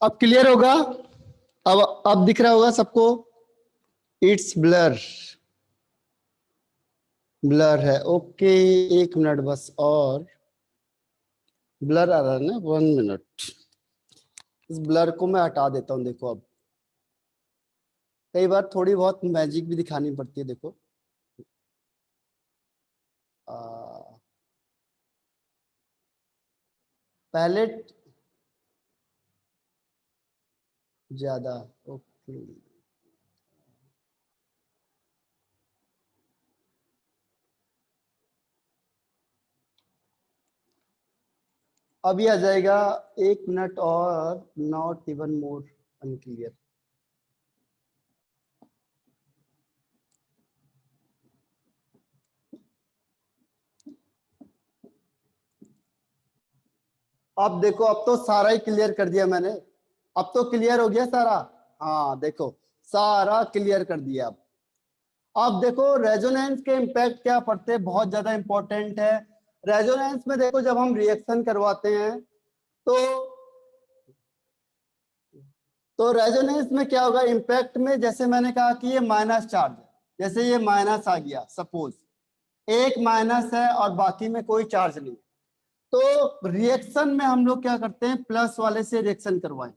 अब क्लियर होगा। अब दिख रहा होगा सबको। इट्स ब्लर, ब्लर है। ओके, 1 मिनट बस और। ब्लर आ रहा है ना, 1 मिनट। इस ब्लर को मैं हटा देता हूं। देखो, अब कई बार थोड़ी बहुत मैजिक भी दिखानी पड़ती है। देखो, पैलेट ज्यादा। ओके, अभी आ जाएगा। 1 मिनट और। Not even more unclear. अब देखो, अब तो सारा ही क्लियर कर दिया मैंने। अब तो क्लियर हो गया सारा। हाँ देखो, सारा क्लियर कर दिया। अब देखो, रेजोनेंस के इम्पैक्ट क्या पड़ते हैं, बहुत ज्यादा इंपॉर्टेंट है। रेजोनेंस में देखो, जब हम रिएक्शन करवाते हैं तो रेजोनेंस में क्या होगा इम्पैक्ट में, जैसे मैंने कहा कि ये माइनस चार्ज है। जैसे ये माइनस आ गया, सपोज एक माइनस है और बाकी में कोई चार्ज नहीं, तो रिएक्शन में हम लोग क्या करते हैं, प्लस वाले से रिएक्शन करवाएं।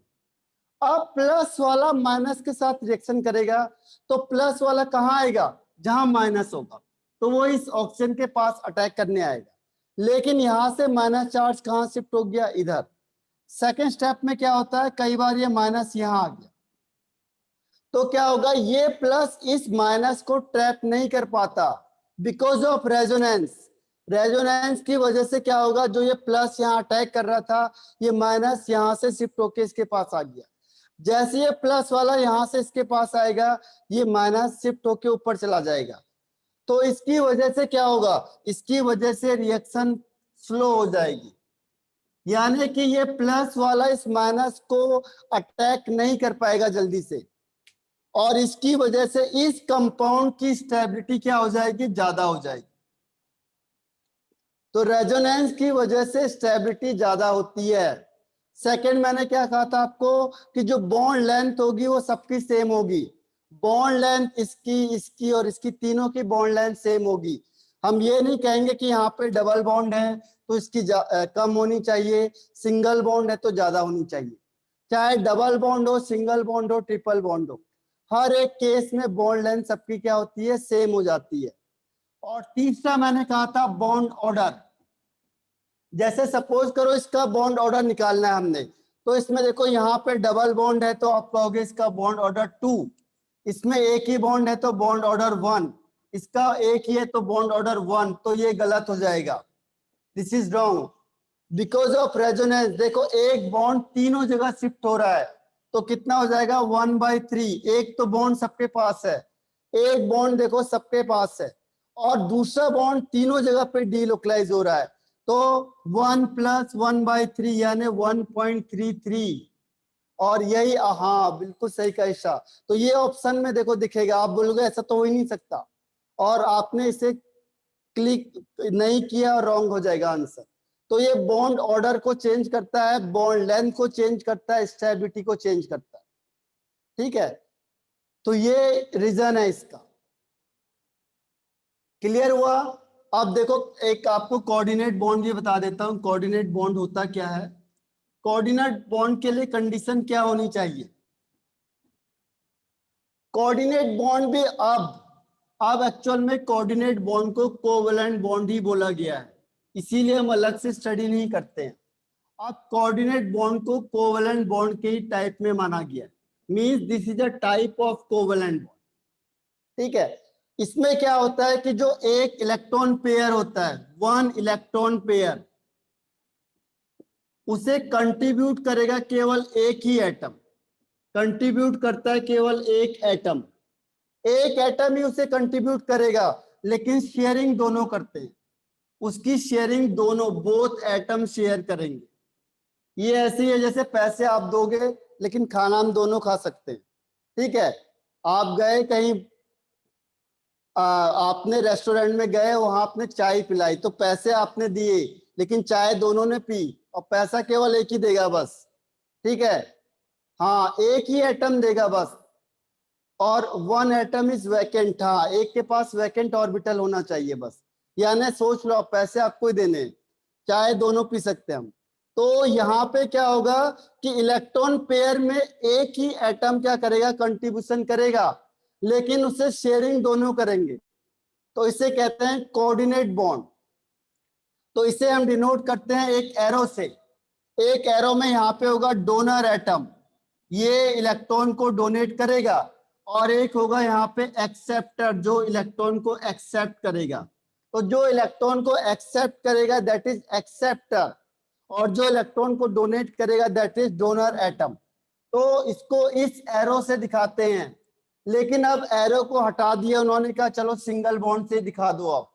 अब प्लस वाला माइनस के साथ रिएक्शन करेगा तो प्लस वाला कहाँ आएगा, जहां माइनस होगा, तो वो इस ऑक्सीजन के पास अटैक करने आएगा। लेकिन यहां से माइनस चार्ज कहां शिफ्ट हो गया, इधर। सेकेंड स्टेप में क्या होता है, कई बार ये माइनस यहां आ गया, तो क्या होगा, ये प्लस इस माइनस को ट्रैप नहीं कर पाता बिकॉज ऑफ रेजोनेंस। रेजोनेंस की वजह से क्या होगा, जो ये प्लस यहाँ अटैक कर रहा था, ये माइनस यहां से शिफ्ट होके इसके पास आ गया। जैसे ये प्लस वाला यहां से इसके पास आएगा, ये माइनस शिफ्ट होके ऊपर चला जाएगा। तो इसकी वजह से क्या होगा, इसकी वजह से रिएक्शन स्लो हो जाएगी। यानी कि ये प्लस वाला इस माइनस को अटैक नहीं कर पाएगा जल्दी से, और इसकी वजह से इस कंपाउंड की स्टेबिलिटी क्या हो जाएगी, ज्यादा हो जाएगी। तो रेजोनेंस की वजह से स्टेबिलिटी ज्यादा होती है। सेकंड, मैंने क्या कहा था आपको कि जो बॉन्ड लेंथ होगी वो सबकी सेम होगी। बॉन्ड लेंथ इसकी, इसकी और इसकी, तीनों की बॉन्ड लेंथ सेम होगी। हम ये नहीं कहेंगे कि यहाँ पे डबल बॉन्ड है तो इसकी कम होनी चाहिए, सिंगल बॉन्ड है तो ज्यादा होनी चाहिए। चाहे डबल बॉन्ड हो, सिंगल बॉन्ड हो, ट्रिपल बॉन्ड हो, हर एक केस में बॉन्ड लेंथ सबकी क्या होती है, सेम हो जाती है। और तीसरा मैंने कहा था बॉन्ड ऑर्डर। जैसे सपोज करो इसका बॉन्ड ऑर्डर निकालना है हमने, तो इसमें देखो यहाँ पे डबल बॉन्ड है तो आप कहोगे इसका बॉन्ड ऑर्डर 2। इसमें एक ही बॉन्ड है तो बॉन्ड ऑर्डर 1। इसका एक ही है तो बॉन्ड ऑर्डर 1। तो ये गलत हो जाएगा, this is wrong because of resonance. देखो, एक बॉन्ड तीनों जगह शिफ्ट हो रहा है तो कितना हो जाएगा, 1/3। एक तो बॉन्ड सबके पास है, एक बॉन्ड देखो सबके पास है, और दूसरा बॉन्ड तीनों जगह पे डीलोकलाइज हो रहा है, तो 1 + 1/3 यानी 1.33। और यही, हाँ बिल्कुल सही कहा ईशा। तो ये ऑप्शन में देखो दिखेगा, आप बोलोगे ऐसा तो हो ही नहीं सकता, और आपने इसे क्लिक नहीं किया और रॉन्ग हो जाएगा आंसर। तो ये बॉन्ड ऑर्डर को चेंज करता है, बॉन्ड लेंथ को चेंज करता है, स्टेबिलिटी को चेंज करता है। ठीक है, तो ये रीजन है इसका। क्लियर हुआ। अब देखो, एक आपको कोऑर्डिनेट बॉन्ड ये बता देता हूं, कोऑर्डिनेट बॉन्ड होता क्या है। कोऑर्डिनेट बॉन्ड के लिए कंडीशन क्या होनी चाहिए, कोऑर्डिनेट बॉन्ड भी अब एक्चुअल में कोऑर्डिनेट बॉन्ड को कोवैलेंट बॉन्ड ही बोला गया है, इसीलिए हम अलग से स्टडी नहीं करते हैं। अब कोऑर्डिनेट बॉन्ड को कोवैलेंट बॉन्ड के टाइप में माना गया, means this is a type of covalent bond. ठीक है, इसमें क्या होता है कि जो एक इलेक्ट्रॉन पेयर होता है, 1 इलेक्ट्रॉन पेयर, उसे कंट्रीब्यूट करेगा केवल एक ही एटम, कंट्रीब्यूट करता है केवल एक एटम। एक एटम ही उसे कंट्रीब्यूट करेगा, लेकिन शेयरिंग दोनों करते हैं, उसकी शेयरिंग दोनों, बोथ एटम शेयर करेंगे। ये ऐसी है जैसे पैसे आप दोगे लेकिन खाना हम दोनों खा सकते हैं। ठीक है, आप गए कहीं, आपने रेस्टोरेंट में गए, वहां आपने चाय पिलाई, तो पैसे आपने दिए लेकिन चाय दोनों ने पी, और पैसा केवल एक ही देगा बस। ठीक है, हाँ एक ही एटम देगा बस, और वन एटम इज वैकेंट। हाँ एक के पास वैकेंट ऑर्बिटल होना चाहिए बस, यानी सोच लो पैसे आपको ही देने हैं, चाहे दोनों पी सकते हैं हम। तो यहाँ पे क्या होगा कि इलेक्ट्रॉन पेयर में एक ही एटम क्या करेगा, कंट्रीब्यूशन करेगा, लेकिन उससे शेयरिंग दोनों करेंगे, तो इसे कहते हैं कोऑर्डिनेट बॉन्ड। तो इसे हम डिनोट करते हैं एक एरो से। एक एरो में यहाँ पे होगा डोनर एटम, ये इलेक्ट्रॉन को डोनेट करेगा, और एक होगा यहाँ पे एक्सेप्टर, जो इलेक्ट्रॉन को एक्सेप्ट करेगा। तो जो इलेक्ट्रॉन को एक्सेप्ट करेगा दैट इज एक्सेप्टर, और जो इलेक्ट्रॉन को डोनेट करेगा दैट इज डोनर एटम। तो इसको इस एरो से दिखाते हैं, लेकिन अब एरो को हटा दिया उन्होंने, कहा चलो सिंगल बॉन्ड से दिखा दो आप,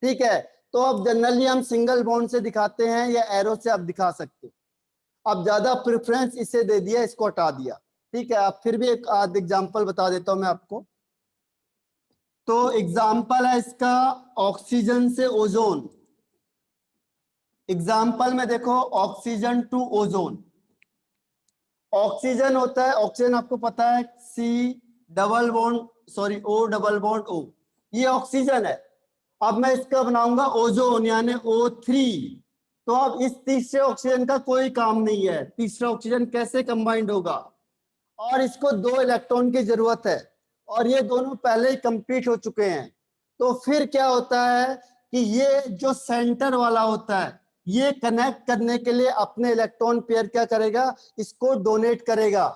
ठीक है। तो अब जनरली हम सिंगल बॉन्ड से दिखाते हैं या एरो से आप दिखा सकते हो, अब ज्यादा प्रेफरेंस इसे दे दिया, इसको हटा दिया, ठीक है। अब फिर भी एक आध एग्जांपल बता देता हूं मैं आपको। तो एग्जांपल है इसका ऑक्सीजन से ओजोन। एग्जांपल में देखो ऑक्सीजन टू ओजोन। ऑक्सीजन होता है, ऑक्सीजन आपको पता है C double bond sorry O double bond O, ये ऑक्सीजन है। अब मैं इसका बनाऊंगा ओजोन यानी O3। तो अब इस तीसरे ऑक्सीजन का कोई काम नहीं है, तीसरा ऑक्सीजन कैसे कंबाइंड होगा, और इसको 2 इलेक्ट्रॉन की जरूरत है, और ये दोनों पहले ही कंप्लीट हो चुके हैं। तो फिर क्या होता है कि ये जो सेंटर वाला होता है, ये कनेक्ट करने के लिए अपने इलेक्ट्रॉन पेयर क्या करेगा, इसको डोनेट करेगा।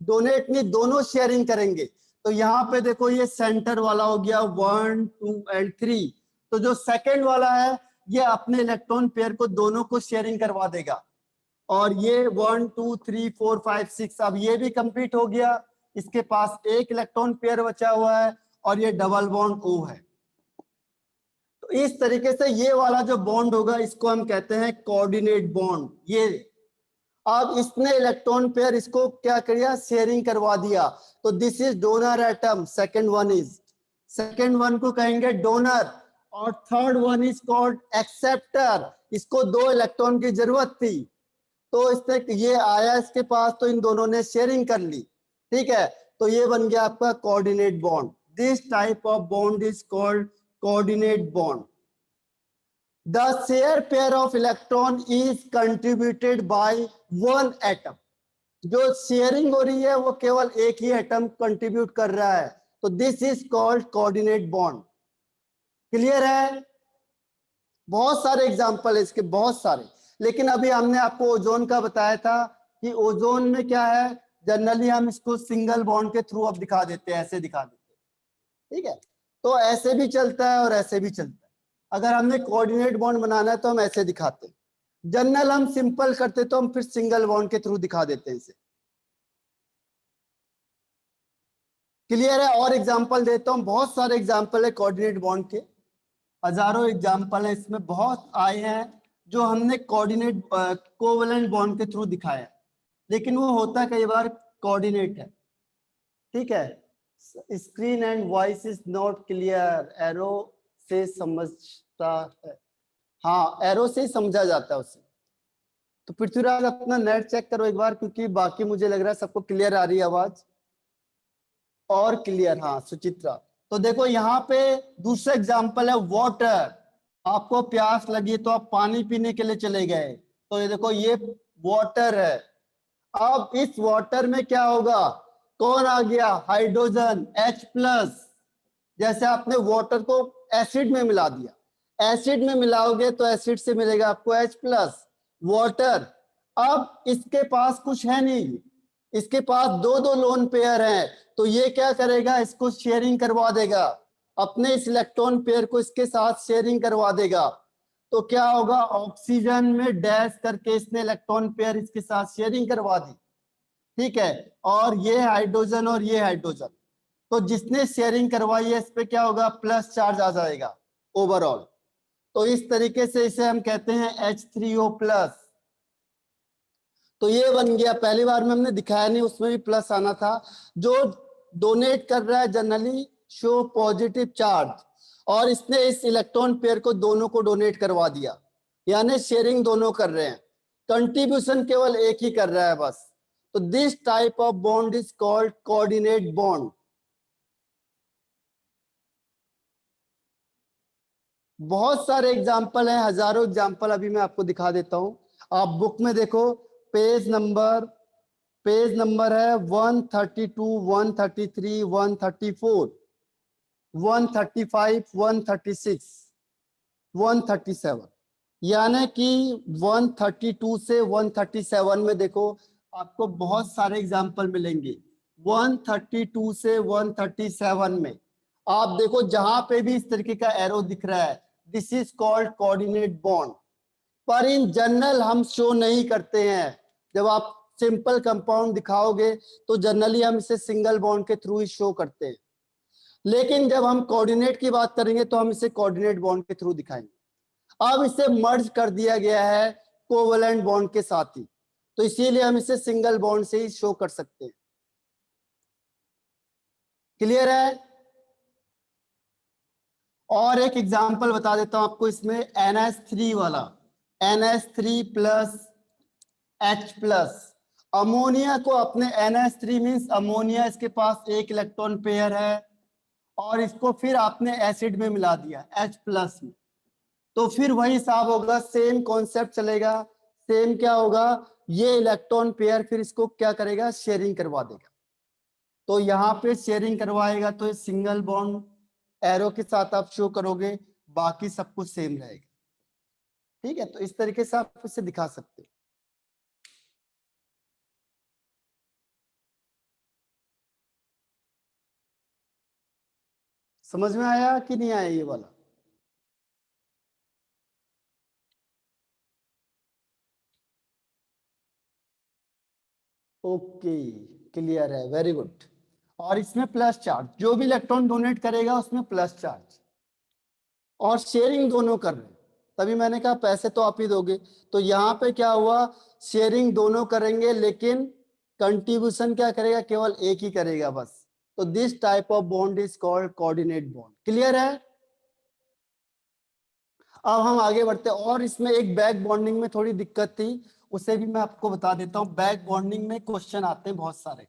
डोनेट नहीं, दोनों शेयरिंग करेंगे। तो यहाँ पे देखो ये सेंटर वाला हो गया 1 2 एंड 3। तो जो सेकंड वाला है ये अपने इलेक्ट्रॉन पेयर को दोनों को शेयरिंग करवा देगा, और ये 1 2 3 4 5 6 अब ये भी कंप्लीट हो गया। इसके पास एक इलेक्ट्रॉन पेयर बचा हुआ है, और ये डबल बॉन्ड O है। तो इस तरीके से ये वाला जो बॉन्ड होगा इसको हम कहते हैं कोऑर्डिनेट बॉन्ड। ये अब इसने इलेक्ट्रॉन पेयर इसको क्या किया, शेयरिंग करवा दिया। तो this is donor atom, second one को कहेंगे डोनर, और third one is called acceptor, इसको 2 इलेक्ट्रॉन की जरूरत थी। तो इससे ये आया इसके पास, तो इन दोनों ने शेयरिंग कर ली, ठीक है। तो ये बन गया आपका coordinate bond. This type of bond is called coordinate bond. The share pair of electron is contributed by one atom. जो शेयरिंग हो रही है वो केवल एक ही एटम कंट्रीब्यूट कर रहा है, तो this is called coordinate bond. Clear है? बहुत सारे एग्जांपल है इसके, बहुत सारे, लेकिन अभी हमने आपको ओजोन का बताया था कि ओजोन में क्या है, जनरली हम इसको सिंगल बॉन्ड के थ्रू अब दिखा देते हैं, ऐसे दिखा देते हैं, ठीक है। तो ऐसे भी चलता है और ऐसे भी चलता है। अगर हमने कोऑर्डिनेट बॉन्ड बनाना है तो हम ऐसे दिखाते हैं, जनरल हम सिंपल करते तो हम फिर सिंगल बॉन्ड के थ्रू दिखा देते हैं इसे। क्लियर है? और एग्जांपल देता हूं, बहुत सारे एग्जांपल है कोऑर्डिनेट बॉन्ड के, हजारों एग्जांपल है इसमें, बहुत आए हैं जो हमने कोऑर्डिनेट कोवैलेंट बॉन्ड के थ्रू दिखाया है, लेकिन वो होता कई बार कोऑर्डिनेट है, ठीक है। Screen and voice is not clear, arrow से समझता है, हाँ एरो से ही समझा जाता है उससे। तो पृथ्वीराज अपना नेट चेक करो एक बार, क्योंकि बाकी मुझे लग रहा है सबको क्लियर आ रही है आवाज, और क्लियर, हाँ सुचित्रा। तो देखो यहाँ पे दूसरा एग्जांपल है वाटर। आपको प्यास लगी तो आप पानी पीने के लिए चले गए, तो ये देखो ये वाटर है। अब इस वाटर में क्या होगा, कौन आ गया, हाइड्रोजन H+। जैसे आपने वाटर को एसिड में मिला दिया, एसिड में मिलाओगे तो एसिड से मिलेगा आपको H+ वाटर। अब इसके पास कुछ है नहीं, इसके पास 2 लोन पेयर हैं, तो ये क्या करेगा, इसको शेयरिंग करवा देगा, अपने इस इलेक्ट्रॉन पेयर को इसके साथ शेयरिंग करवा देगा। तो क्या होगा, ऑक्सीजन में डैश करके इसने इलेक्ट्रॉन पेयर इसके साथ शेयरिंग करवा दी, ठीक है। और ये हाइड्रोजन और ये हाइड्रोजन, तो जिसने शेयरिंग करवाई है इस पे क्या होगा, प्लस चार्ज आ जाएगा ओवरऑल। तो इस तरीके से इसे हम कहते हैं H3O+। तो ये बन गया, पहली बार में हमने दिखाया नहीं, उसमें भी प्लस आना था। जो डोनेट कर रहा है जनरली शो पॉजिटिव चार्ज, और इसने इस इलेक्ट्रॉन पेयर को दोनों को डोनेट करवा दिया, यानी शेयरिंग दोनों कर रहे हैं, कंट्रीब्यूशन केवल एक ही कर रहा है बस। तो this type of bond is called coordinate bond. बहुत सारे एग्जाम्पल हैं, हजारों एग्जाम्पल अभी मैं आपको दिखा देता हूं। आप बुक में देखो, पेज नंबर है 132, 133, 134, 135, 136, 137, यानी कि 132 से 137 में देखो आपको बहुत सारे एग्जाम्पल मिलेंगे। 132 से 137 में आप देखो जहां पे भी इस तरीके का एरो दिख रहा है, this is called coordinate bond. पर इन जनरल हम शो नहीं करते हैं। जब आप सिंपल कंपाउंड दिखाओगे तो जनरली हम इसे सिंगल बॉन्ड के थ्रू ही शो करते हैं, लेकिन जब हम कोऑर्डिनेट की बात करेंगे तो हम इसे कोऑर्डिनेट बॉन्ड के थ्रू दिखाएंगे। अब इसे मर्ज कर दिया गया है कोवलेंट बॉन्ड के साथ ही, तो इसीलिए हम इसे सिंगल बॉन्ड से ही शो कर सकते हैं। क्लियर है? और एक एग्जांपल बता देता हूं आपको इसमें, NH3 वाला, NH3 plus H plus. Ammonia को अपने NH3 मीन्स अमोनिया, इसके पास एक इलेक्ट्रॉन पेयर है और इसको फिर आपने एसिड में मिला दिया H प्लस में, तो फिर वही हिसाब होगा, सेम कॉन्सेप्ट चलेगा। सेम क्या होगा, ये इलेक्ट्रॉन पेयर फिर इसको क्या करेगा, शेयरिंग करवा देगा। तो यहाँ पे शेयरिंग करवाएगा तो सिंगल बॉन्ड एरो के साथ आप शो करोगे, बाकी सब कुछ सेम रहेगा। ठीक है, तो इस तरीके से आप इसे दिखा सकते हो। समझ में आया कि नहीं आया ये वाला? ओके, क्लियर है, वेरी गुड। और इसमें प्लस चार्ज, जो भी इलेक्ट्रॉन डोनेट करेगा उसमें प्लस चार्ज, और शेयरिंग दोनों कर रहे हैं। तभी मैंने कहा पैसे तो आप ही दोगे। तो यहाँ पे क्या हुआ, शेयरिंग दोनों करेंगे लेकिन कंट्रीब्यूशन क्या करेगा, केवल एक ही करेगा बस। तो this type of bond is called coordinate bond. Clear है? अब हम आगे बढ़ते हैं। और इसमें एक बैक बॉन्डिंग में थोड़ी दिक्कत थी, उसे भी मैं आपको बता देता हूँ। बैक बॉन्डिंग में क्वेश्चन आते हैं बहुत सारे।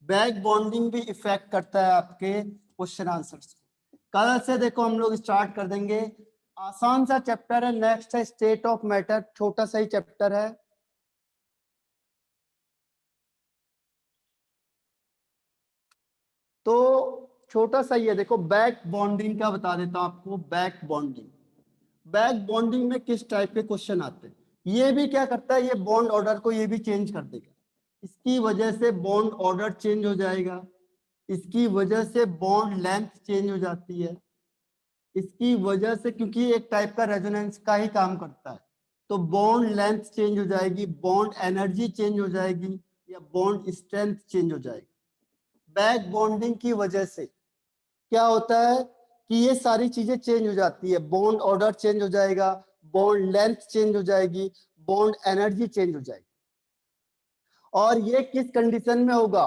बैक बॉन्डिंग भी इफेक्ट करता है आपके क्वेश्चन आंसर्स को। कल से देखो हम लोग स्टार्ट कर देंगे, आसान सा चैप्टर है। नेक्स्ट है स्टेट ऑफ मैटर, छोटा सा ही चैप्टर है। तो छोटा सा ही है, देखो बैक बॉन्डिंग का बता देता हूं आपको। बैक बॉन्डिंग में किस टाइप के क्वेश्चन आते हैं, ये भी क्या करता है, ये बॉन्ड ऑर्डर को ये भी चेंज कर देगा। इसकी वजह से बॉन्ड ऑर्डर चेंज हो जाएगा, इसकी वजह से बॉन्ड लेंथ चेंज हो जाती है, इसकी वजह से, क्योंकि एक टाइप का रेजोनेंस का ही काम करता है, तो बॉन्ड लेंथ चेंज हो जाएगी, बॉन्ड एनर्जी चेंज हो जाएगी, या बॉन्ड स्ट्रेंथ चेंज हो जाएगी। बैक बॉन्डिंग की वजह से क्या होता है कि ये सारी चीजें चेंज हो जाती है, बॉन्ड ऑर्डर चेंज हो जाएगा, बॉन्ड लेंथ चेंज हो जाएगी, बॉन्ड एनर्जी चेंज हो जाएगी। और ये किस कंडीशन में होगा,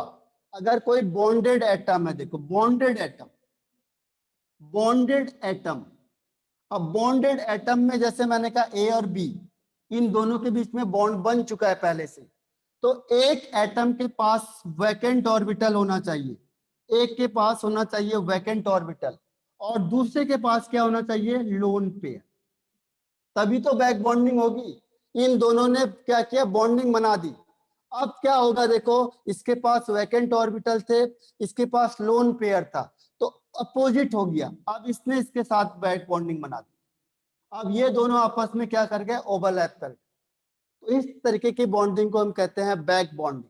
अगर कोई बॉन्डेड एटम है, देखो बॉन्डेड एटम। अब बॉन्डेड एटम में जैसे मैंने कहा ए और बी, इन दोनों के बीच में बॉन्ड बन चुका है पहले से, तो एक एटम के पास वैकेंट ऑर्बिटल होना चाहिए, एक के पास होना चाहिए वैकेंट ऑर्बिटल, और दूसरे के पास क्या होना चाहिए, लोन पेयर। तभी तो बैक बॉन्डिंग होगी। इन दोनों ने क्या किया, बॉन्डिंग बना दी। अब क्या होगा, देखो इसके पास वैकेंट ऑर्बिटल थे, इसके पास लोन पेयर था, तो अपोजिट हो गया। अब इसने इसके साथ बैक बॉन्डिंग बना दी। अब ये दोनों आपस में क्या कर गए, ओवरलैप कर गए। तो इस तरीके की बॉन्डिंग को हम कहते हैं बैक बॉन्डिंग।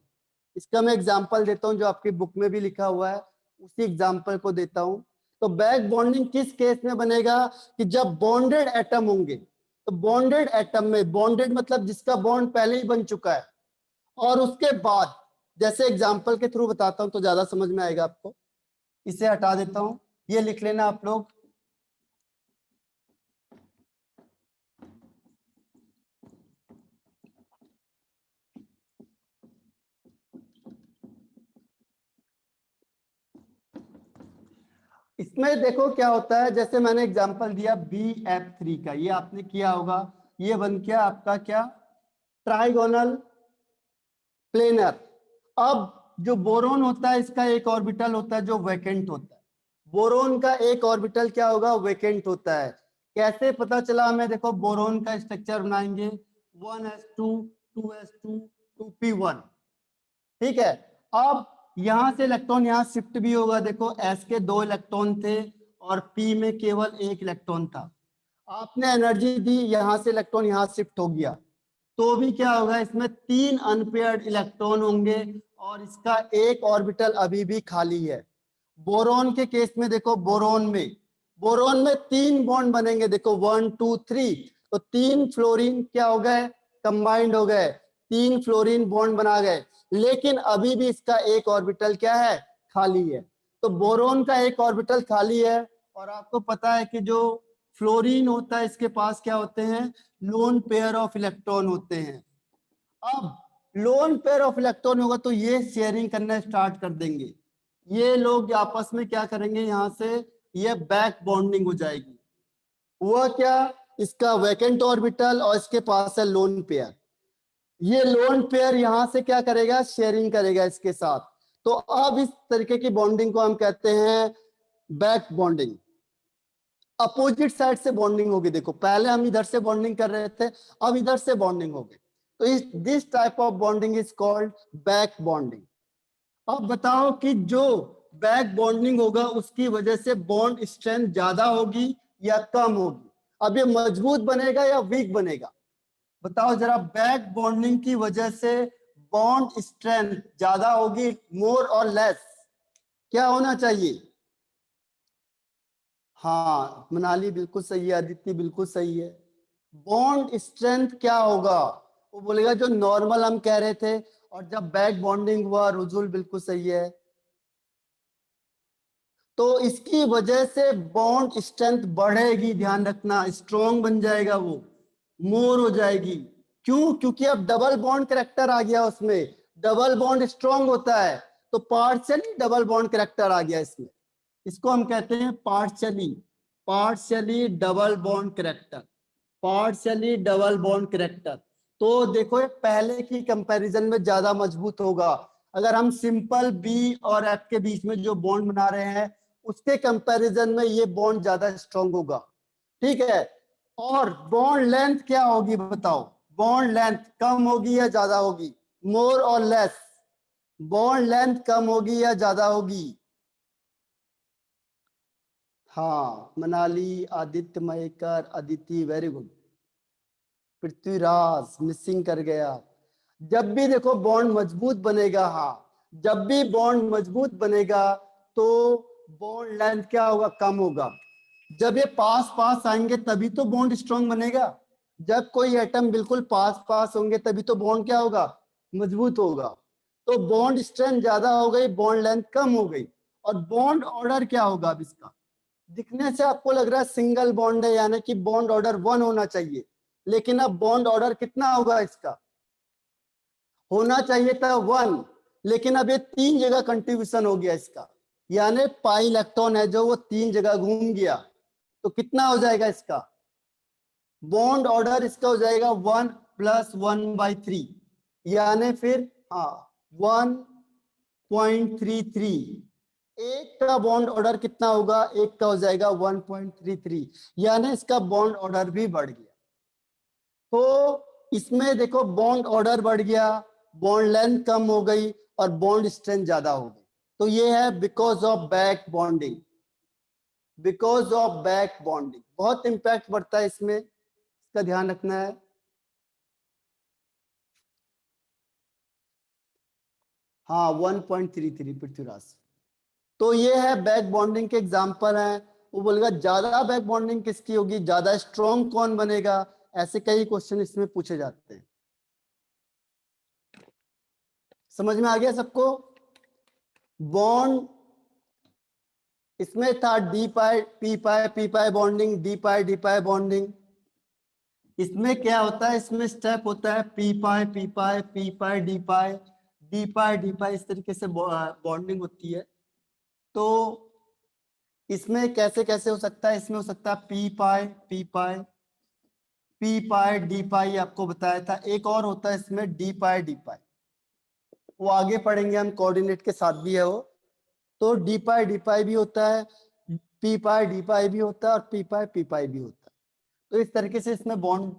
इसका मैं एग्जांपल देता हूं, जो आपकी बुक में भी लिखा हुआ है, उसी एग्जांपल को देता हूं। तो बैक बॉन्डिंग किस केस में बनेगा, कि जब बॉन्डेड एटम होंगे, तो बॉन्डेड एटम में, बॉन्डेड मतलब जिसका बॉन्ड पहले ही बन चुका है, और उसके बाद, जैसे एग्जाम्पल के थ्रू बताता हूं तो ज्यादा समझ में आएगा आपको। इसे हटा देता हूं, ये लिख लेना आप लोग। इसमें देखो क्या होता है, जैसे मैंने एग्जांपल दिया BF3 का, ये आपने किया होगा। ये बन गया आपका क्या, ट्राइगोनल प्लेनर। अब जो बोरोन होता है इसका एक ऑर्बिटल होता है जो वैकेंट होता है। बोरोन का एक ऑर्बिटल क्या होगा, वैकेंट होता है। कैसे पता चला हमें, देखो बोरोन का स्ट्रक्चर बनाएंगे 1s2 2s2 2p1, ठीक है। अब यहां से इलेक्ट्रॉन यहां शिफ्ट भी होगा, देखो s के 2 इलेक्ट्रॉन थे और p में केवल 1 इलेक्ट्रॉन था। आपने एनर्जी दी, यहां से इलेक्ट्रॉन यहां शिफ्ट हो गया, तो भी क्या होगा, इसमें 3 अनपेयर्ड इलेक्ट्रॉन होंगे और इसका एक ऑर्बिटल अभी भी खाली है। बोरोन के केस में देखो, बोरोन में 3 बॉन्ड बनेंगे, देखो 1 2 3, तो 3 फ्लोरीन क्या हो गए, कंबाइंड हो गए, 3 फ्लोरीन बॉन्ड बना गए, लेकिन अभी भी इसका एक ऑर्बिटल क्या है, खाली है। तो बोरोन का एक ऑर्बिटल खाली है और आपको पता है कि जो फ्लोरीन होता है इसके पास क्या होते हैं, लोन पेयर ऑफ इलेक्ट्रॉन होते हैं। अब लोन पेयर ऑफ इलेक्ट्रॉन होगा तो ये शेयरिंग करना स्टार्ट कर देंगे, ये लोग आपस में क्या करेंगे, यहां से ये बैक बॉन्डिंग हो जाएगी। हुआ क्या, इसका वैकेंट ऑर्बिटल और इसके पास है लोन पेयर, ये लोन पेयर यहां से क्या करेगा, शेयरिंग करेगा इसके साथ। तो अब इस तरीके की बॉन्डिंग को हम कहते हैं बैक बॉन्डिंग। अपोजिट साइड से बॉन्डिंग होगी, देखो पहले हम इधर से बॉन्डिंग कर रहे थे, अब इधर से बॉन्डिंग होगी, तो इस this type of bonding is called back bonding. अब बताओ कि जो बैक बॉन्डिंग होगा उसकी वजह से बॉन्ड स्ट्रेंथ ज्यादा होगी या कम होगी, अब ये मजबूत बनेगा या वीक बनेगा, बताओ जरा। बैक बॉन्डिंग की वजह से बॉन्ड स्ट्रेंथ ज्यादा होगी, मोर और लेस, क्या होना चाहिए, हाँ मनाली बिल्कुल सही है, आदित्य बिल्कुल सही है। बॉन्ड स्ट्रेंथ क्या होगा, वो बोलेगा जो नॉर्मल हम कह रहे थे, और जब बैक बॉन्डिंग हुआ, रुजुल बिल्कुल सही है, तो इसकी वजह से बॉन्ड स्ट्रेंथ बढ़ेगी, ध्यान रखना, स्ट्रॉन्ग बन जाएगा, वो मोर हो जाएगी। क्यों, क्योंकि अब डबल बॉन्ड करेक्टर आ गया उसमें, डबल बॉन्ड स्ट्रॉन्ग होता है, तो पार्शियली डबल बॉन्ड करेक्टर आ गया इसमें, इसको हम कहते हैं partially double bond character, partially double bond character. तो देखो ये पहले की कंपैरिजन में ज्यादा मजबूत होगा, अगर हम सिंपल बी और एफ के बीच में जो बॉन्ड बना रहे हैं उसके कंपैरिजन में ये बॉन्ड ज्यादा स्ट्रॉन्ग होगा, ठीक है। और बॉन्ड लेंथ क्या होगी बताओ, बॉन्ड लेंथ कम होगी या ज्यादा होगी, मोर और लेस, बॉन्ड लेंथ कम होगी या ज्यादा होगी, हाँ Manali, Aditya Mayekar, Aditi very good, Prithviraj missing कर गया। जब भी देखो बॉन्ड मजबूत बनेगा, हाँ जब भी बॉन्ड मजबूत बनेगा तो बॉन्ड लेंथ क्या होगा, कम होगा। जब ये पास पास आएंगे तभी तो बॉन्ड स्ट्रॉन्ग बनेगा, जब कोई एटम बिल्कुल पास पास होंगे तभी तो बॉन्ड क्या होगा, मजबूत होगा। तो बॉन्ड स्ट्रेंथ ज्यादा हो गई, बॉन्ड लेंथ कम हो गई। और बॉन्ड ऑर्डर क्या होगा अब इसका, दिखने से आपको लग रहा है सिंगल बॉन्ड है, यानी कि बॉन्ड ऑर्डर 1 होना चाहिए, लेकिन अब बॉन्ड ऑर्डर कितना होगा इसका, होना चाहिए था 1, लेकिन अब ये 3 जगह कंट्रीब्यूशन हो गया इसका, यानी पाई इलेक्ट्रॉन है जो वो 3 जगह घूम गया, तो कितना हो जाएगा इसका बॉन्ड ऑर्डर, इसका हो जाएगा 1 + 1/3, यानी फिर हाँ 1.33। एक का बॉन्ड ऑर्डर कितना होगा, एक का हो जाएगा 1.33, यानी इसका बॉन्ड ऑर्डर भी बढ़ गया। तो इसमें देखो बॉन्ड ऑर्डर बढ़ गया, बॉन्ड लेंथ कम हो गई और बॉन्ड स्ट्रेंथ ज्यादा हो गई, तो ये है because of back bonding, because of back bonding बहुत इंपैक्ट बढ़ता है इसमें, इसका ध्यान रखना है। हाँ 1.33 पृथ्वीराज। तो ये है बैक बॉन्डिंग के एग्जाम्पल हैं। वो बोलेगा ज्यादा बैक बॉन्डिंग किसकी होगी, ज्यादा स्ट्रॉन्ग कौन बनेगा, ऐसे कई क्वेश्चन इसमें पूछे जाते हैं। समझ में आ गया सबको, बॉन्ड इसमें था D pi P pi bonding, D pi bonding. इसमें क्या होता है, इसमें स्टेप होता है पी पाई डी पाई, इस तरीके से बॉन्डिंग होती है। तो इसमें कैसे कैसे हो सकता है, इसमें हो सकता है पी पाई डी पाई आपको बताया था, एक और होता है इसमें डी पाई वो आगे पढ़ेंगे हम, कोऑर्डिनेट के साथ भी है वो। तो डी पाई भी होता है, पी पाई डी पाई भी होता है, और पी पाई भी होता है। तो इस तरीके से इसमें बॉन्ड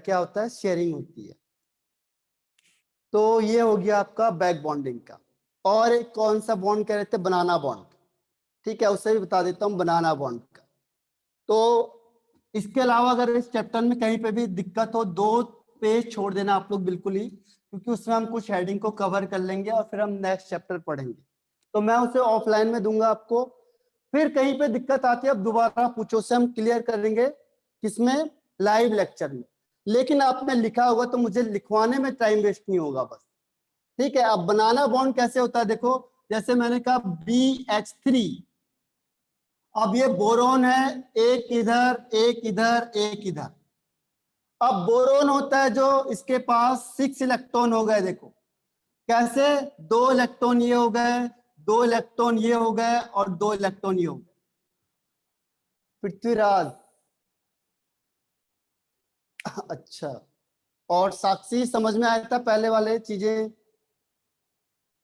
क्या होता है, शेयरिंग होती है। तो ये हो गया आपका बैक बॉन्डिंग का। और एक कौन सा बॉन्ड कह रहे थे, बनाना बॉन्ड। ठीक है, उससे भी बता देता हूँ बनाना बॉन्ड का। तो इसके अलावा अगर इस चैप्टर में कहीं पे भी दिक्कत हो, 2 पेज छोड़ देना आप लोग बिल्कुल ही, क्योंकि उसमें हम कुछ हेडिंग को कवर कर लेंगे और फिर हम नेक्स्ट चैप्टर पढ़ेंगे। तो मैं उसे ऑफलाइन में दूंगा आपको। फिर कहीं पे दिक्कत आती है, अब दोबारा पूछो, से हम क्लियर करेंगे किसमें, लाइव लेक्चर में। लेकिन आपने लिखा होगा तो मुझे लिखवाने में टाइम वेस्ट नहीं होगा बस। ठीक है, अब बनाना बॉन्ड कैसे होता है, देखो जैसे मैंने कहा BH3, अब ये बोरोन है, एक इधर एक इधर एक इधर। अब बोरोन होता है जो इसके पास 6 इलेक्ट्रॉन हो गए, देखो कैसे, 2 इलेक्ट्रॉन ये हो गए, 2 इलेक्ट्रॉन ये हो गए, और 2 इलेक्ट्रॉन ये हो गए। पृथ्वीराज अच्छा, और साक्षी समझ में आया था पहले वाले चीजें,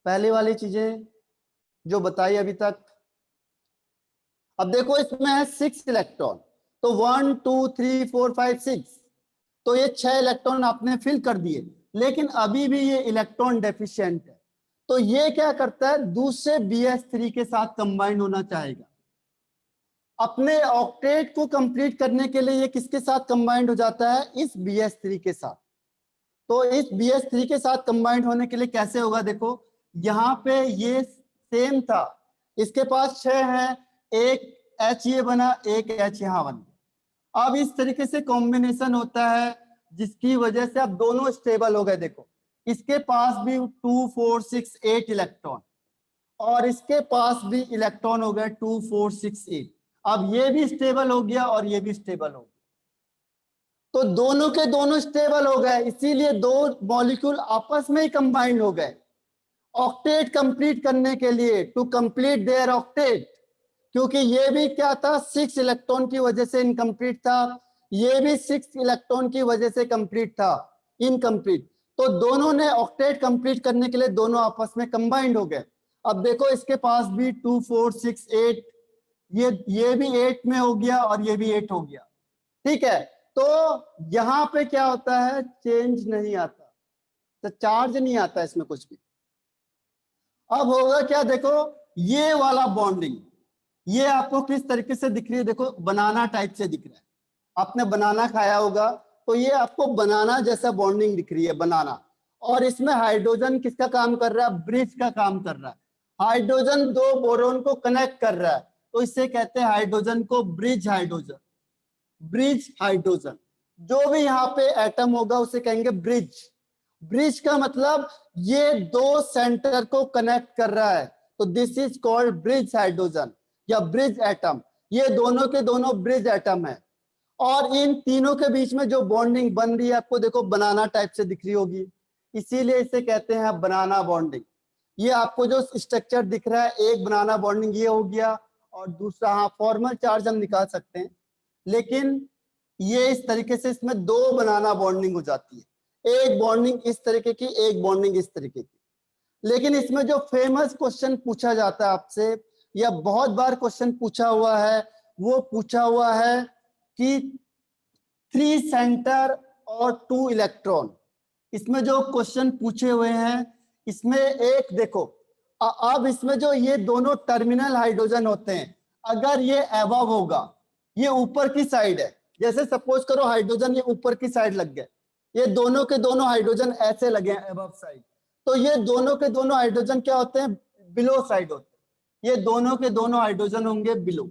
पहले वाली चीजें जो बताई अभी तक। अब देखो इसमें है 6 इलेक्ट्रॉन, तो 1 2 3 4 5 6, तो ये 6 इलेक्ट्रॉन आपने फिल कर दिए। लेकिन अभी भी ये इलेक्ट्रॉन डेफिशिएंट है, तो ये क्या करता है, दूसरे BH3 के साथ कंबाइंड होना चाहेगा। अपने ऑक्टेट को कंप्लीट करने के लिए ये किसके साथ कंबाइंड हो जाता है, इस BH3 के साथ। तो इस BH3 के साथ कंबाइंड होने के लिए कैसे होगा, देखो यहाँ पे ये सेम था, इसके पास 6 है, एक H ये बना, एक H यहाँ बन गया। अब इस तरीके से कॉम्बिनेशन होता है जिसकी वजह से अब दोनों स्टेबल हो गए। देखो इसके पास भी 2 4 6 8 इलेक्ट्रॉन, और इसके पास भी इलेक्ट्रॉन हो गए 2 4 6 8। अब ये भी स्टेबल हो गया और ये भी स्टेबल हो गया, तो दोनों के दोनों स्टेबल हो गए, इसीलिए 2 मॉलिक्यूल आपस में ही कंबाइंड हो गए ऑक्टेट कंप्लीट करने के लिए, टू कंप्लीट देयर ऑक्टेट। क्योंकि ये भी क्या था, 6 इलेक्ट्रॉन की वजह से इनकम्प्लीट था, ये भी 6 इलेक्ट्रॉन की वजह से कंप्लीट था, इनकम्प्लीट। तो दोनों ने ऑक्टेट कंप्लीट करने के लिए दोनों आपस में कंबाइंड हो गए। अब देखो इसके पास भी 2 4 6 8, ये भी 8 में हो गया और ये भी 8 हो गया। ठीक है, तो यहां पे क्या होता है, चेंज नहीं आता, तो चार्ज नहीं आता इसमें कुछ भी। अब होगा क्या, देखो ये वाला बॉन्डिंग, ये आपको किस तरीके से दिख रही है, देखो बनाना टाइप से दिख रहा है। आपने बनाना खाया होगा, तो ये आपको बनाना जैसा बॉन्डिंग दिख रही है, बनाना। और इसमें हाइड्रोजन किसका काम कर रहा है, ब्रिज का काम कर रहा है। हाइड्रोजन 2 बोरोन को कनेक्ट कर रहा है, तो इससे कहते हैं हाइड्रोजन को ब्रिज हाइड्रोजन, ब्रिज हाइड्रोजन। जो भी यहाँ पे एटम होगा उसे कहेंगे ब्रिज। ब्रिज का मतलब ये 2 सेंटर को कनेक्ट कर रहा है, तो this is called bridge hydrogen या ब्रिज एटम। ये दोनों के दोनों ब्रिज एटम है, और इन तीनों के बीच में जो बॉन्डिंग बन रही है आपको देखो बनाना टाइप से दिख रही होगी, इसीलिए इसे कहते हैं बनाना बॉन्डिंग। ये आपको जो स्ट्रक्चर दिख रहा है, एक बनाना बॉन्डिंग ये हो गया, और दूसरा, हाँ फॉर्मल चार्ज हम निकाल सकते हैं, लेकिन ये इस तरीके से इसमें 2 बनाना बॉन्डिंग हो जाती है, एक बॉन्डिंग इस तरीके की, एक बॉन्डिंग इस तरीके की। लेकिन इसमें जो फेमस क्वेश्चन पूछा जाता है आपसे, या बहुत बार क्वेश्चन पूछा हुआ है, वो पूछा हुआ है कि 3 सेंटर और 2 इलेक्ट्रॉन। इसमें जो क्वेश्चन पूछे हुए हैं, इसमें एक देखो, अब इसमें जो ये दोनों टर्मिनल हाइड्रोजन होते हैं, अगर ये अबव होगा, ये ऊपर की साइड है, जैसे सपोज करो हाइड्रोजन ये ऊपर की साइड लग गए, ये दोनों के दोनों हाइड्रोजन ऐसे लगे हैं अबव साइड, तो ये दोनों के दोनों हाइड्रोजन क्या होते हैं, बिलो साइड होते हैं। ये दोनों के दोनों हाइड्रोजन होंगे बिलो।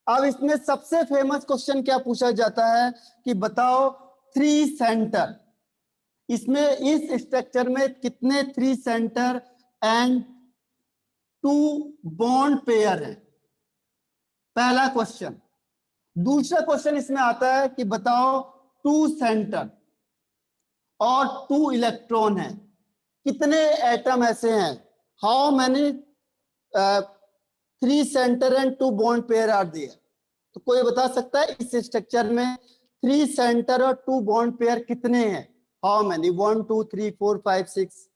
अब इसमें सबसे फेमस क्वेश्चन क्या पूछा जाता है कि बताओ 3 सेंटर, इसमें इस स्ट्रक्चर में कितने 3 सेंटर एंड 2 बॉन्ड पेयर है, पहला क्वेश्चन। दूसरा क्वेश्चन इसमें आता है कि बताओ 2 सेंटर और 2 इलेक्ट्रॉन है, कितने एटम ऐसे हैं, how many 3 centre and 2 bond pair are there. तो कोई बता सकता है इस स्ट्रक्चर में 3 सेंटर और 2 बॉन्ड पेयर कितने हैं, हाउ मैनी, 1 2 3 4 5 6।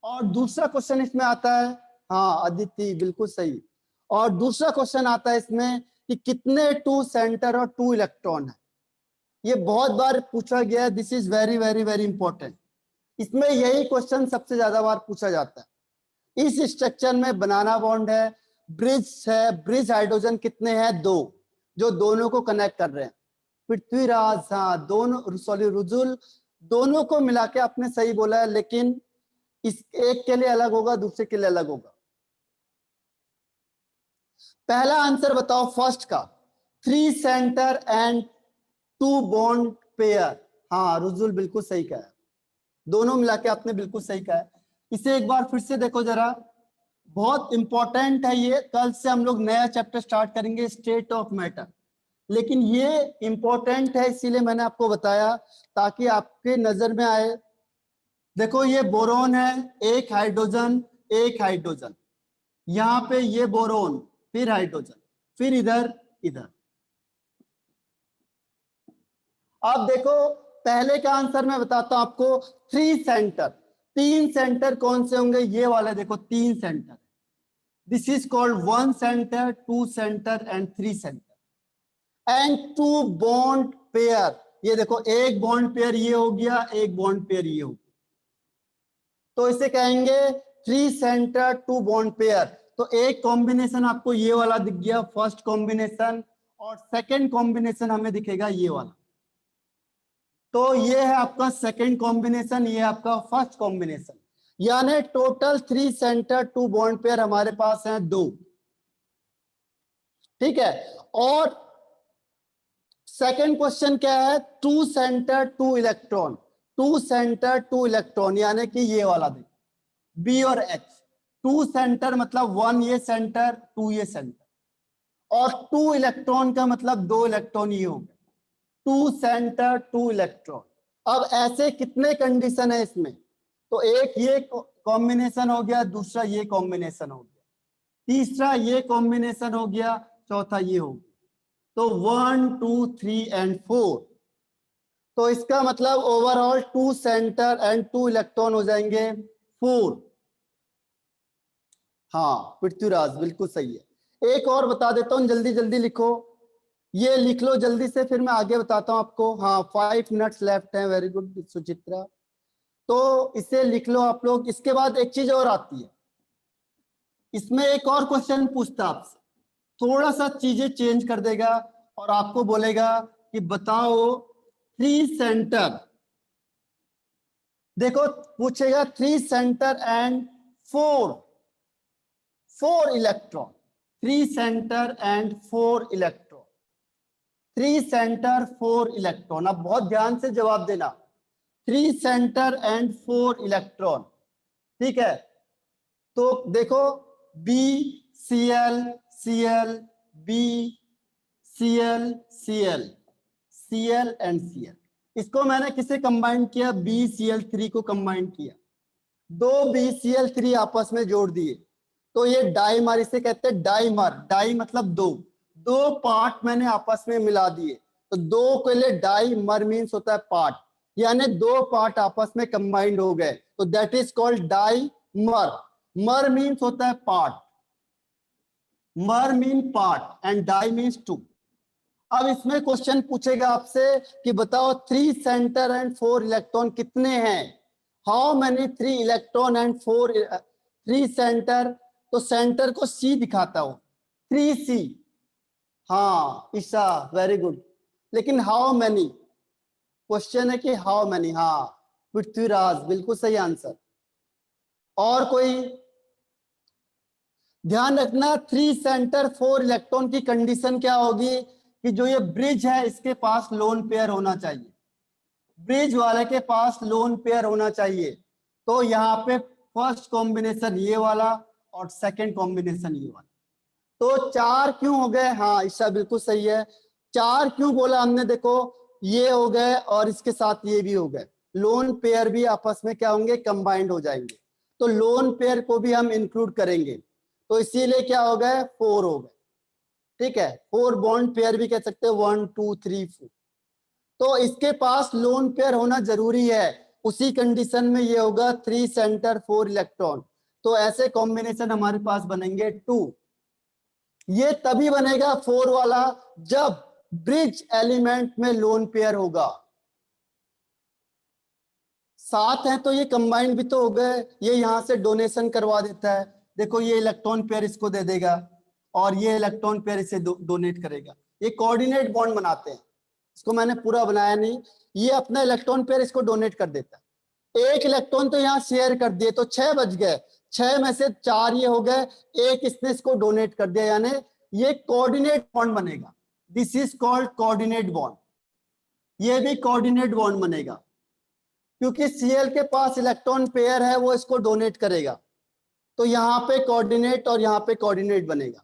और दूसरा क्वेश्चन इसमें आता है, हाँ अदिति बिल्कुल सही, और दूसरा क्वेश्चन आता है इसमें कि कितने 2 सेंटर और 2 इलेक्ट्रॉन है। ये बहुत बार पूछा गया है, this is very very very important. इसमें यही क्वेश्चन सबसे ज्यादा बार पूछा जाता है। इस स्ट्रक्चर में बनाना बॉन्ड है, ब्रिज है, ब्रिज हाइड्रोजन कितने हैं, 2, जो दोनों को कनेक्ट कर रहे हैं। पृथ्वीराज, हाँ दोनों, सॉरी रुजुल, दोनों को मिला के आपने सही बोला है, लेकिन इस एक के लिए अलग होगा, दूसरे के लिए अलग होगा। पहला आंसर बताओ फर्स्ट का, 3 सेंटर एंड 2 बॉन्ड पेयर। हाँ रुजुल बिल्कुल सही कहा है, दोनों मिला के आपने बिल्कुल सही कहा है। इसे एक बार फिर से देखो जरा, बहुत इंपॉर्टेंट है ये। कल से हम लोग नया चैप्टर स्टार्ट करेंगे, स्टेट ऑफ मैटर, लेकिन ये इंपॉर्टेंट है इसीलिए मैंने आपको बताया, ताकि आपके नजर में आए। देखो ये बोरोन है, एक हाइड्रोजन, एक हाइड्रोजन, यहाँ पे ये बोरोन, फिर हाइड्रोजन, फिर इधर इधर। अब देखो पहले का आंसर मैं बताता हूं आपको, 3 सेंटर, 3 सेंटर कौन से होंगे, ये वाले देखो 3 centre, this is called 1 centre, 2 centre and 3 centre and 2 bond pair. ये देखो एक बॉन्ड पेयर ये हो गया, एक बॉन्ड पेयर ये हो गया, तो इसे कहेंगे 3 सेंटर 2 बॉन्ड पेयर। तो एक कॉम्बिनेशन आपको ये वाला दिख गया, फर्स्ट कॉम्बिनेशन, और सेकंड कॉम्बिनेशन हमें दिखेगा ये वाला। तो ये है आपका सेकंड कॉम्बिनेशन, ये है आपका फर्स्ट कॉम्बिनेशन, यानी टोटल 3 सेंटर 2 बॉन्ड पेयर हमारे पास हैं 2। ठीक है, और सेकंड क्वेश्चन क्या है, 2 सेंटर 2 इलेक्ट्रॉन, 2 सेंटर 2 इलेक्ट्रॉन, यानी कि ये वाला देखो बी और एच। 2 सेंटर मतलब 1 ये सेंटर, 2 ये सेंटर, और 2 इलेक्ट्रॉन का मतलब 2 इलेक्ट्रॉन ये हो गए, 2 सेंटर 2 इलेक्ट्रॉन। अब ऐसे कितने कंडीशन है इसमें, तो एक ये कॉम्बिनेशन हो गया, दूसरा ये कॉम्बिनेशन हो गया, तीसरा ये कॉम्बिनेशन हो गया, चौथा ये हो गया, तो 1 2 3 एंड 4। तो इसका मतलब ओवरऑल 2 सेंटर एंड 2 इलेक्ट्रॉन हो जाएंगे 4। हाँ पृथ्वीराज बिल्कुल सही है। एक और बता देता हूँ, जल्दी जल्दी लिखो, ये लिख लो जल्दी से, फिर मैं आगे बताता हूँ आपको। हाँ 5 मिनट्स लेफ्ट है, वेरी गुड सुचित्रा। तो इसे लिख लो आप लोग। इसके बाद एक चीज और आती है, इसमें एक और क्वेश्चन पूछता आपसे, थोड़ा सा चीजें चेंज कर देगा और आपको बोलेगा कि बताओ 3 सेंटर, देखो पूछेगा 3 centre and 4 electron, 3 centre and 4 electron, 3 centre 4 electron. अब बहुत ध्यान से जवाब देना, 3 सेंटर एंड 4 इलेक्ट्रॉन। ठीक है, तो देखो B C L C L, B C L C L, C L and C L. इसको मैंने किसे कंबाइन किया, बी सी एल 3 को कंबाइन किया, 2 BCl3 आपस में जोड़ दिए, तो ये डाइमर, इसे कहते हैं डाइमर। डाई मतलब 2, 2 पार्ट मैंने आपस में मिला दिए, तो 2 के लिए डाइमर मीन्स होता है पार्ट, यानी 2 पार्ट आपस में कंबाइंड हो गए, तो that is called dimer. Mer means होता है part, mer mean part and di means 2। अब इसमें क्वेश्चन पूछेगा आपसे कि बताओ 3 सेंटर एंड 4 इलेक्ट्रॉन कितने हैं, how many 3 electron and 3 centre. तो सेंटर को सी दिखाता हूं, 3C। हाँ ईशा वेरी गुड, लेकिन हाउ मेनी, क्वेश्चन है कि हाउ मेनी। हाँ पृथ्वीराज बिल्कुल सही आंसर। और कोई ध्यान रखना, 3 सेंटर 4 इलेक्ट्रॉन की कंडीशन क्या होगी कि जो ये ब्रिज है इसके पास लोन पेयर होना चाहिए, ब्रिज वाले के पास लोन पेयर होना चाहिए। तो यहाँ पे फर्स्ट कॉम्बिनेशन ये वाला और सेकंड कॉम्बिनेशन ये वाला, तो 4 क्यों हो गए। हाँ ईशा बिल्कुल सही है, 4 क्यों बोला हमने, देखो ये हो गए और इसके साथ ये भी हो गए, लोन पेयर भी आपस में क्या होंगे, कंबाइंड हो जाएंगे, तो लोन पेयर को भी हम इंक्लूड करेंगे, तो इसीलिए क्या हो गए, 4 हो गए। ठीक है, 4 बॉन्ड पेयर भी कह सकते हैं, 1 2 3 4। तो इसके पास लोन पेयर होना जरूरी है, उसी कंडीशन में ये होगा 3 सेंटर 4 इलेक्ट्रॉन। तो ऐसे कॉम्बिनेशन हमारे पास बनेंगे 2। ये तभी बनेगा 4 वाला जब ब्रिज एलिमेंट में लोन पेयर होगा। 7 है तो ये कंबाइंड भी तो हो गए, ये यहां से डोनेशन करवा देता है। देखो ये इलेक्ट्रॉन पेयर इसको दे देगा और ये इलेक्ट्रॉन पेयर इसे डोनेट करेगा। ये कोऑर्डिनेट बॉन्ड बनाते हैं। इसको मैंने पूरा बनाया नहीं, ये अपना इलेक्ट्रॉन पेयर इसको डोनेट कर देता है। एक इलेक्ट्रॉन तो यहाँ शेयर कर दिए तो 6 बच गए, 6 में से 4 ये हो गए, एक इसने इसको डोनेट कर दिया, यानी ये कोऑर्डिनेट बॉन्ड बनेगा। This is called coordinate bond. ये भी कोऑर्डिनेट बॉन्ड बनेगा क्योंकि Cl के पास इलेक्ट्रॉन पेयर है, वो इसको डोनेट करेगा। तो यहाँ पे कोऑर्डिनेट और यहाँ पे कोऑर्डिनेट बनेगा।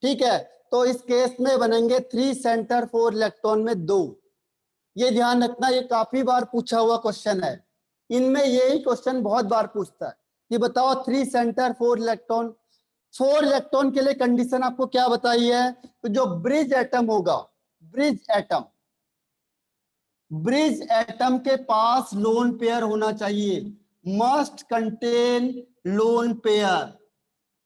ठीक है, तो इस केस में बनेंगे 3 सेंटर 4 इलेक्ट्रॉन में 2। ये ध्यान रखना, ये काफी बार पूछा हुआ क्वेश्चन है। इनमें यही क्वेश्चन बहुत बार पूछता है कि बताओ 3 सेंटर 4 इलेक्ट्रॉन। 4 इलेक्ट्रॉन के लिए कंडीशन आपको क्या बताई है? तो जो ब्रिज एटम होगा, ब्रिज एटम के पास लोन पेयर होना चाहिए। Must contain lone pair.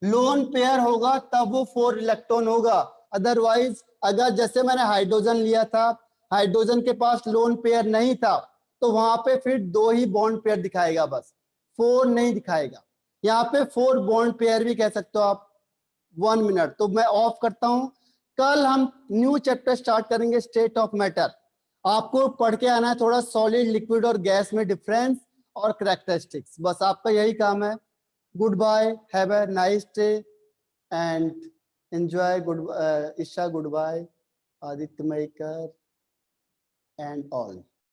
Lone pair होगा तब वो 4 इलेक्ट्रॉन होगा। अदरवाइज अगर जैसे मैंने हाइड्रोजन लिया था, हाइड्रोजन के पास लोन पेयर नहीं था, तो वहां पे फिर 2 ही बॉन्ड पेयर दिखाएगा, बस 4 नहीं दिखाएगा। यहाँ पे 4 बॉन्ड पेयर भी कह सकते हो आप। 1 मिनट, तो मैं ऑफ करता हूं। कल हम न्यू चैप्टर स्टार्ट करेंगे, स्टेट ऑफ मैटर। आपको पढ़ के आना है थोड़ा सॉलिड, लिक्विड और गैस में डिफरेंस और करैक्टरिस्टिक्स, बस आपका यही काम है। Good bye, have a nice day and enjoy. Good Isha, good bye, Aditya Mayekar and all.